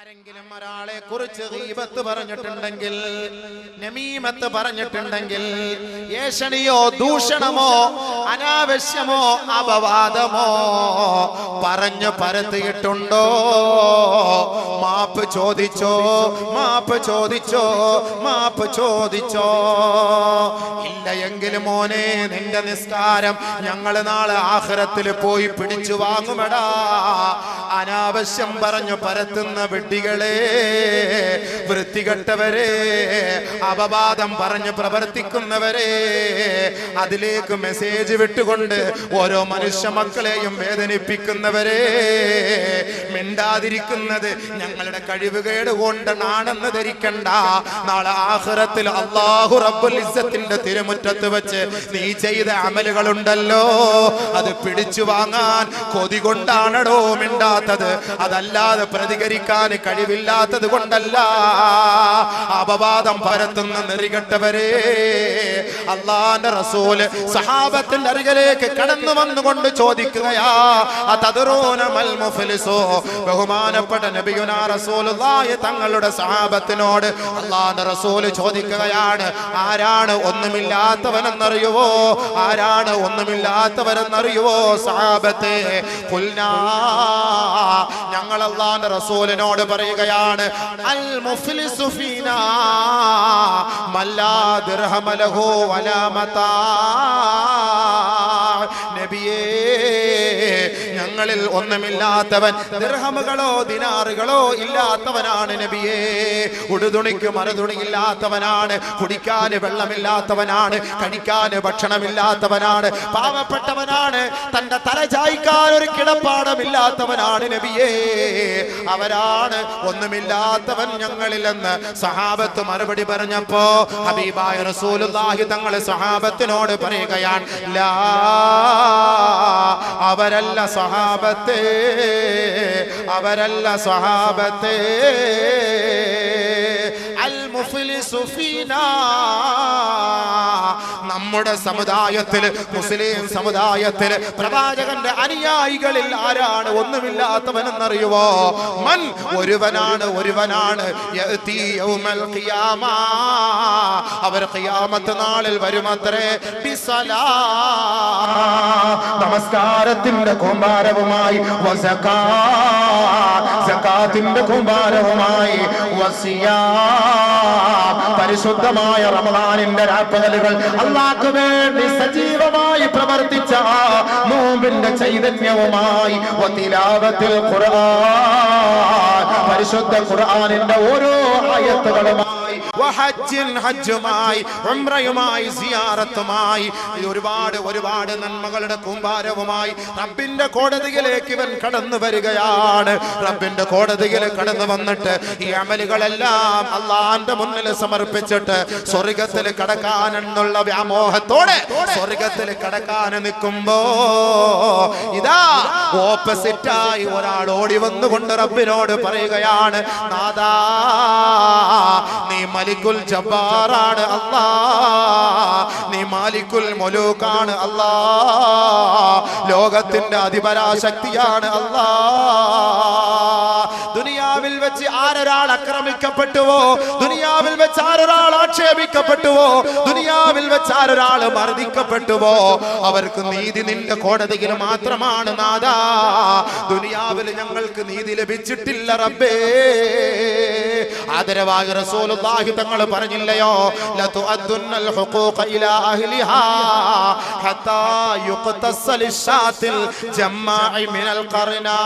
ആരെങ്കിലും ഒരാളെ കുറിച്ച് ഗീബത്ത് പറഞ്ഞിട്ടുണ്ടെങ്കിൽ, നമീമത്ത് പറഞ്ഞിട്ടുണ്ടെങ്കിൽ, ഏഷണിയോ ദൂഷണമോ അനാവശ്യമോ അപവാദമോ പറഞ്ഞു പരത്തിയിട്ടുണ്ടോ, മാപ്പ് ചോദിച്ചോ, മാപ്പ് ചോദിച്ചോ, മാപ്പ് ചോദിച്ചോ. ഇല്ല എങ്കിൽ മോനെ, നിന്റെ നിസ്കാരം ഞങ്ങൾ നാളെ ആഖിറത്തിൽ പോയി പിടിച്ചു വാങ്ങുമെടാ. അനാവശ്യം പറഞ്ഞു പരത്തുന്ന വിഡ്ഢികളെ, വൃത്തികെട്ടവരെ, അപവാദം പറഞ്ഞു പ്രവർത്തിക്കുന്നവരെ, അതിലേക്ക് മെസ്സേജ് വിട്ടുകൊണ്ട് ഓരോ മനുഷ്യ മക്കളെയും വേദനിപ്പിക്കുന്നവരെ, മിണ്ടാതിരിക്കുന്നത് ഞങ്ങളുടെ കഴിവുകേട് കൊണ്ടാണെന്ന് ധരിക്കണ്ട. നാളെ ആഖിറത്തിൽ അല്ലാഹു റബ്ബുൽ ഇസ്സത്തിന്റെ തിരുമുറ്റത്ത് വെച്ച് നീ ചെയ്ത അമലുകളുണ്ടല്ലോ, അത് പിടിച്ചു വാങ്ങാൻ കൊതി കൊണ്ടാണടോ മിണ്ടാത്തത്, അതല്ലാതെ പ്രതികരിക്കാൻ കഴിവില്ലാത്തത് കൊണ്ടല്ല. അപവാദം പരത്തുന്ന നെറികെട്ടവരെ, അല്ലാഹുവിന്റെ റസൂൽ സഹാബത്തിന്റെ അരികിലേക്ക് കടന്നു വന്നുകൊണ്ട് ചോദിക്കുകയാ, അതദറൂന മൽ മുഫ്ലിസു. ബഹുമാനപ്പെട്ട നബിയുനാ റസൂലുള്ളാഹി തങ്ങളുടെ സഹാബത്തിനോട് അല്ലാഹുവിന്റെ റസൂൽ ചോദിക്കുകയാണ്, ആരാണ് ഒന്നുമില്ലാത്തവനെന്നറിയുവോ? ആരാണ് ഒന്നുമില്ലാത്തവരെന്നറിയുവോ സഹാബത്തെ? ഖുൽനാ, ഞങ്ങൾ അല്ലാഹുവിന്റെ റസൂലിനോട് പറയുകയാണ്, അൽ മുഫ്ലിസു ഫീനാ മല്ലാ ദിർഹമ ലഹു വലാ മതാ. നബിയേ, ഞങ്ങളിൽ ഒന്നുമില്ലാത്തവൻ ദിർഹമുകളോ ദിനാറുകളോ ഇല്ലാത്തവനാണ് നബിയേ. ഉടുതുണിക്ക് മറുതുണിയില്ലാത്തവനാണ്, കുടിക്കാൻ വെള്ളമില്ലാത്തവനാണ്, കഴിക്കാൻ ഭക്ഷണമില്ലാത്തവനാണ്, പാവപ്പെട്ടവനാണ്, തന്റെ തല ചായ്ക്കാൻ ഒരു കിടപ്പാടമില്ലാത്തവനാണ് നബിയേ. അവരാണ് ഒന്നുമില്ലാത്തവൻ ഞങ്ങളിലെന്ന് സഹാബത്ത് മറുപടി പറഞ്ഞപ്പോ ഹബീബായ റസൂലുള്ളാഹി തങ്ങൾ സഹാബത്തിനോട് പറയുകയാണ്, ലാ, അവരല്ല സഹാബത്തെ, അവരല്ല സഹാബത്തെ. അൽ മുഫ്ലിസു ഫീനാ, നമ്മുടെ സമുദായത്തിൽ, മുസ്ലിം സമുദായത്തിൽ പ്രവാചകന്റെ അനുയായികളിൽ ആരാണ് ഒന്നുമില്ലാത്തവനെന്നറിയുവോ? മൻ, ഒരുവനാണ്, ഒരുവനാണ്. യഅതി യൗമൽ ഖിയാമ, അവർ ഖിയാമത്ത് നാളിൽ വരുമത്രേ. ബിസലാ, നമസ്കാരത്തിന്റെ കൂമ്പാരവുമായി, വസകാ, സകാത്തിന്റെ കൂമ്പാരവുമായി, വസിയാ, പരിശുദ്ധമായ റമളാനിന്റെ രാപ്പകലുകൾ അല്ലാഹുവിന് വേണ്ടി സജീവമായി പ്രവർത്തിച്ച നോമ്പിന്റെ ചൈതന്യവുമായി, വതിലാവത്തുൽ ഖുർആൻ, പരിശുദ്ധ ഖുർആനിന്റെ ഓരോ ആയത്തുകളുമായി, വഹജ്ജിൻ, ഹജ്ജുമായി, ഉംറയുമായി, സിയാറത്തുമായി, ഒരുപാട് ഒരുപാട് നന്മകളുടെ കൂമ്പാരവുമായി റബ്ബിന്റെ കോടതിയിലേക്ക് ഇവൻ കടന്നു വരികയാണ്. റബ്ബിന്റെ കോടതിയിൽ കടന്നു വന്നിട്ട് ഈ അമലുകളെല്ലാം അള്ളാന്റെ മുന്നിൽ സമർപ്പിച്ചിട്ട് സ്വർഗത്തിൽ കടക്കാനെന്നുള്ള വ്യാമോഹത്തോടെ സ്വർഗത്തിൽ കടക്കാൻ നിൽക്കുമ്പോ ഇതാ ഓപ്പോസിറ്റായി ഒരാൾ ഓടി വന്നുകൊണ്ട് റബ്ബിനോട് പറയുകയാണ്, നാദാ, നീ മലിക്കുൽ ജബ്ബാറാണ് അല്ലാ, നീ മാലിക്കുൽ മുലൂക്കാണ് അല്ലാ, ലോകത്തിന്റെ അതിപരാശക്തിയാണ് അല്ലാ. ദുനിയാവിൽ വെച്ച് ആരൊരാൾ ആക്രമിക്കപ്പെട്ടുവോ, ദുനിയാവിൽ വെച്ച് ആരൊരാൾ ആക്ഷേപിക്കപ്പെട്ടുവോ, ദുനിയാവിൽ വെച്ച് ആരൊരാൾ മർദ്ദിക്കപ്പെട്ടുവോ, അവർക്ക് നീതി നിന്റെ കോടതിയിൽ മാത്രമാണ് നാദാ. ദുനിയാവിൽ ഞങ്ങൾക്ക് നീതി ലഭിച്ചിട്ടില്ല റബ്ബേ. ആദരവായ റസൂലുള്ളാഹി തങ്ങൾ പറഞ്ഞില്ലയോ, ലതുഅദ്ദുന്നൽ ഹുഖൂഖ ഇലാ അഹ്ലിഹാ ഹത്താ യുഖ്തസ ലിശാത്തിൽ ജമ്മാഇ മിനൽ ഖർനാ.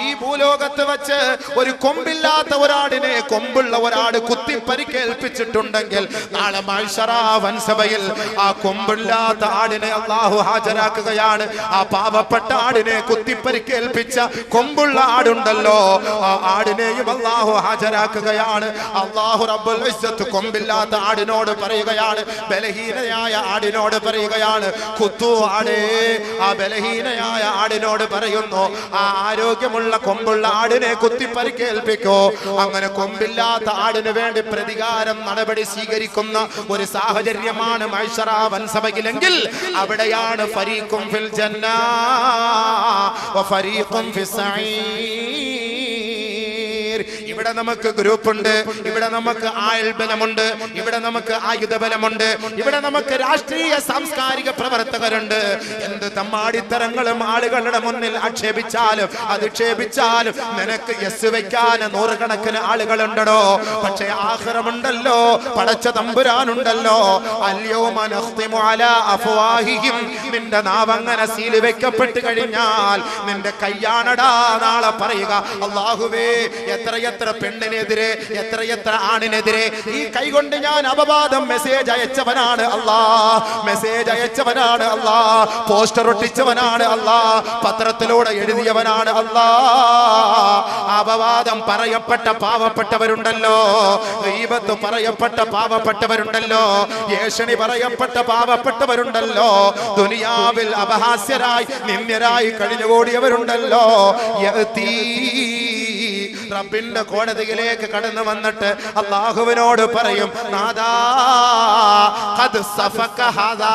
ഈ ഭൂലോകത്ത് വെച്ച് ഒരു കൊമ്പില്ലാത്ത ഒരാടിനെ കൊമ്പുള്ള ഒരാട് കുത്തി പരിക്കേൽപ്പിച്ചിട്ടുണ്ടെങ്കിൽ നാളെ മഹ്ശറ വൻസഭയിൽ ആ കൊമ്പില്ലാത്ത ആടിനെ അല്ലാഹു ഹാജരാക്കുകയാണ്. ആ പാവപ്പെട്ട ആടിനെ കുത്തി പരിക്കേൽപ്പിച്ച കൊമ്പുള്ള ആടുണ്ടല്ലോ, ആ ആടിനെയും അല്ലാഹു ഹാജരാക്കുകയാണ്. അല്ലാഹു റബ്ബുൽ ഇസ്സത്ത് കൊമ്പില്ലാത്ത ആടിനോട് പറയുകയാണ്, ബലഹീനയായ ആടിനോട് പറയുകയാണ്, കുത്തു ആടേ. ആ ബലഹീനയായ ആടിനോട് പറയുന്നു, ആ ആരോഗ്യമുള്ള കൊമ്പുള്ള ആടിനെ കുത്തി പരിക്കേൽപ്പിക്കോ. അങ്ങനെ കൊമ്പില്ലാത്ത ആടിന് വേണ്ടി പ്രതികാരം നടപടി സ്വീകരിക്കുന്ന ഒരു സാഹചര്യമാണ് മഹ്ശറ വൻസഭയിലെങ്കിൽ അവിടെയാണ് ഫരീഖും ഫിൽ ജന്ന വ ഫരീഖും ഫിസ് സഈർ. ഇവിടെ നമുക്ക് ഗ്രൂപ്പുണ്ട്, ഇവിടെ നമുക്ക് ആയുൾബലമുണ്ട്, ഇവിടെ നമുക്ക് ആയുധബലമുണ്ട്, ഇവിടെ നമുക്ക് രാഷ്ട്രീയ സാംസ്കാരിക പ്രവർത്തകരുണ്ട്. എന്ത് തമ്മാടിത്തരങ്ങളും ആളുകളുടെ മുന്നിൽ ആക്ഷേപിച്ചാലും അധിക്ഷേപിച്ചാലും നിനക്ക് യെസ് വെക്കാൻ നൂറുകണക്കിന് ആളുകളുണ്ടോ. പക്ഷേ ആഖിറമുണ്ടല്ലോ, പടച്ച തമ്പുരാനുണ്ടല്ലോ. അൽയൗമ നഖ്തിമു അലാ അഫ്വാഹിഹിം, നിന്റെ നാവങ്ങനെ സീൽ വെക്കപ്പെട്ട് കഴിഞ്ഞാൽ നിന്റെ കയ്യാണടാ നാളെ പറയുക, അല്ലാഹുവേ എത്രയെത്ര പെണ്ണിനെതിരെ എത്രയെത്ര ആണിനെതിരെ ഈ കൈകൊണ്ട് ഞാൻ അപവാദം മെസ്സേജ് അയച്ചവനാണ് അല്ലാ, മെസ്സേജ് അയച്ചവനാണ് അല്ലാ, പോസ്റ്റർ ഒട്ടിച്ചവനാണ് അല്ലാ, പത്രത്തിലൂടെ എഴുതിയവനാണ് അല്ലാ. അപവാദം പറയപ്പെട്ട പാവപ്പെട്ടവരുണ്ടല്ലോ, ഗീബത്ത് പറയപ്പെട്ട പാവപ്പെട്ടവരുണ്ടല്ലോ, ഏഷണി പറയപ്പെട്ട പാവപ്പെട്ടവരുണ്ടല്ലോ, ദുനിയാവിൽ അപഹാസ്യരായി നിന്ദ്യരായി കഴിഞ്ഞുകൂടിയവരുണ്ടല്ലോ. റബ്ബിന്റെ കോടതിയിലേക്ക് കടന്നു വന്നിട്ട് അല്ലാഹുവിനോട് പറയും, നാദാ ഖദ് സഫക ഹാദാ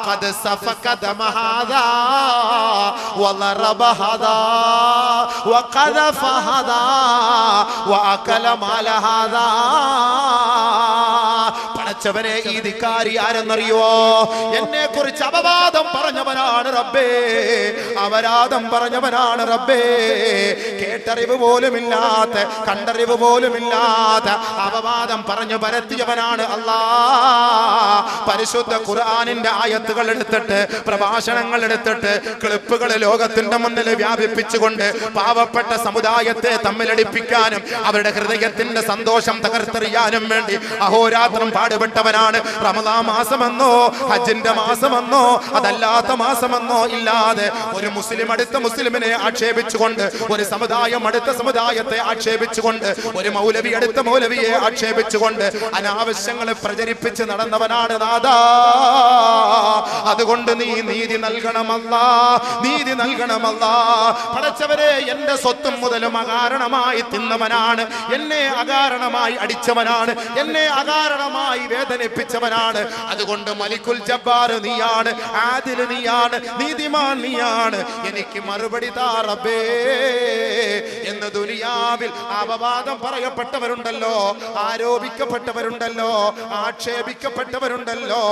ഖദ് സഫക ദമ ഹാദാ വളറബ ഹാദാ വഖദഫ ഹാദാ വഅകല മാല ഹാദാ. പടച്ചവനെ, ഈ ധിക്കാരി ആരെന്നറിയോ? എന്നെ കുറിച്ച് അപവാദം പറഞ്ഞവനാണ് റബ്ബേ, അപരാധം പറഞ്ഞവനാണ് റബ്ബേ. കേട്ടറിവ് പോലുമില്ലാത്ത, കണ്ടറിവ് പോലുമില്ലാത്ത അപവാദം പറഞ്ഞു പരത്തിയവനാണ് അല്ലാ. പരിശുദ്ധ ഖുർആനിന്റെ ആയത്തുകൾ എടുത്തിട്ട്, പ്രഭാഷണങ്ങൾ എടുത്തിട്ട്, ക്ലിപ്പുകൾ ലോകത്തിന്റെ മുന്നിൽ വ്യാപിപ്പിച്ചുകൊണ്ട് പാവപ്പെട്ട സമുദായത്തെ തമ്മിലടിപ്പിക്കാനും അവരുടെ ഹൃദയത്തിന്റെ സന്തോഷം തകർത്തെറിയാനും വേണ്ടി അഹോരാത്രം പാടുപെട്ടവനാണ്. റമദാൻ മാസമെന്നോ ഹജ്ജിന്റെ മാസമെന്നോ അതല്ലാത്ത മാസമെന്നോ ഇല്ലാതെ ഒരു മുസ്ലിം അടുത്ത മുസ്ലിമിനെ ആക്ഷേപിച്ചുകൊണ്ട്, ഒരു സമുദായം അടുത്ത സമുദായത്തെ ആക്ഷേപിച്ചുകൊണ്ട്, ഒരു മൗലവി അടുത്ത മൗലവിയെ ആക്ഷേപിച്ചുകൊണ്ട് അനാവശ്യങ്ങളെ പ്രചരിപ്പിച്ച് നടന്നവനാണ് നാദാ. അതുകൊണ്ട് നീ നീതി നൽകണമല്ലാ, നീതി നൽകണമല്ലാ. പടച്ചവരെ, എന്റെ സ്വത്തും മുതലും അകാരണമായി തിന്നവനാണ്, എന്നെ അകാരണമായി അടിച്ചവനാണ്, എന്നെ അകാരണമായി വേദനിപ്പിച്ചവനാണ്. അതുകൊണ്ട് മലിക്കുൽ ജബ്ബാർ നീയാണ്, ആദിൽ നീയാണ്, നീതിമാൻ നീയാണ്, എനിക്ക് മറുപടി താ റബ്ബേ എന്ന് ദുനിയാവിൽ അപവാദം പറയപ്പെട്ടവരുണ്ടല്ലോ, ആരോപിക്കപ്പെട്ടവരുണ്ടല്ലോ, ആക്ഷേപിക്കപ്പെട്ടവരുണ്ടല്ലോ,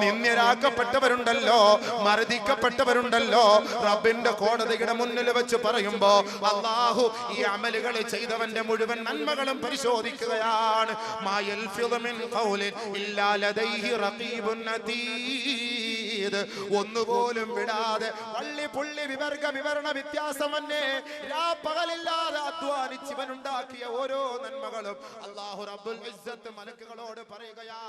നിന്ദ്യരാക്കപ്പെട്ടവരുണ്ടല്ലോ, മർദ്ദിക്കപ്പെട്ടവരുണ്ടല്ലോ. റബ്ബിന്റെ കോടതിയുടെ മുന്നിൽ വെച്ച് പറയുമ്പോ അല്ലാഹു ഈ അമലുകൾ ചെയ്തവന്റെ മുഴുവൻ നന്മകളും പരിശോധിക്കുകയാണ്. മാ യൽഫിദു മിൻ ഖൗലിൻ ഇല്ലാ ലദൈഹി റഖീബുൻ അതീദ്. ഒന്നുപോലും വിടാതെ പള്ളി പുള്ളി വിവർഗ വിവരണ വ്യത്യാസമന്നെ പകലില്ലാതെ അധ്വാനിച്ചവനുണ്ടാക്കിയ ഓരോ നന്മകളും അല്ലാഹു റബ്ബുൽ ഇസ്സത്ത് മലക്കുകളോട് പറയുകയാ.